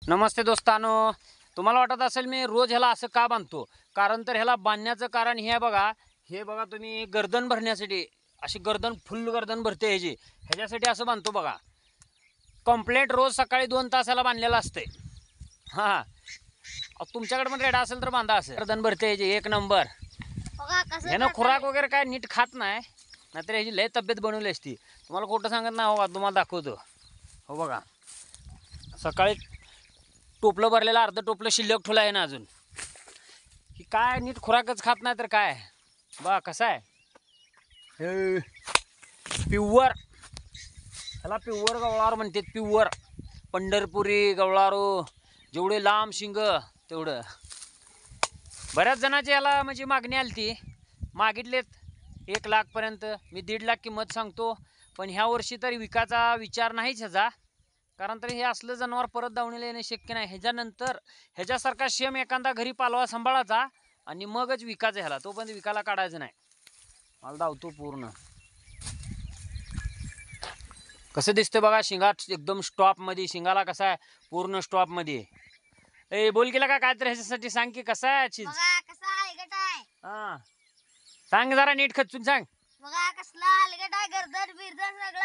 नमस्ते दोस्तानो, तुम्हाला वाटत असेल मी रोज ह्याला असं का बांधतो, कारण तर ह्याला बांधण्याचं कारण हे बघा. हे बघा तुम्ही, गर्दन भरण्यासाठी अशी गर्दन फुल गर्दन भरते ह्याची, ह्याच्यासाठी असं बांधतो बघा. कंप्लेंट रोज सकाळी 2 तासाला बांधलेलं असते. हां, तुमच्याकडे पण रेडा असेल तर बांधा. असं गर्दन भरते ह्याची एक नंबर. ह्यानं खुराक वगैरे काय नीट खात नाही, नाहीतर ह्याची लय तब्येत बनवली असती. तुम्हाला खोटं सांगत नाही. हो का, तुम्हाला दाखवतो. हो बघा, सकाळी टोपलं भरलेलं, अर्ध टोपलं शिल्लक ठेवलं आहे ना अजून. ही काय नीट खुराकच खात नाही तर काय. बा कसं आहे हे, प्युअर. ह्याला प्युअर गवळार म्हणतात. प्युअर पंढरपुरी गवळारू. जेवढे लांब शिंग तेवढं. बऱ्याच जणांची याला म्हणजे मागणी आली ती, मागितलेत 1 लाखपर्यंत. मी 1.5 लाख किंमत सांगतो, पण ह्या वर्षी तरी विकायचा विचार नाहीच ह्याचा. कारण तरी हे असलं जनावर परत दावणीला येणे शक्य नाही. ह्याच्यानंतर ह्याच्यासारखा शेम एखादा घरी पालवा सांभाळायचा आणि मगच विकायचं ह्याला. तोपर्यंत विकायला काढायचं नाही. मला धावतो पूर्ण. कसं दिसतं बघा, शिंगात एकदम स्टॉपमध्ये. शिंगाला कसा आहे, पूर्ण स्टॉपमध्ये. ए बोल केला का काय तर ह्याच्यासाठी सांग की कसा आहे चीज. हा, सांग जरा नीट खचून सांग. बघा कसला हलगट आहे, गर्दन बिरदन सगळं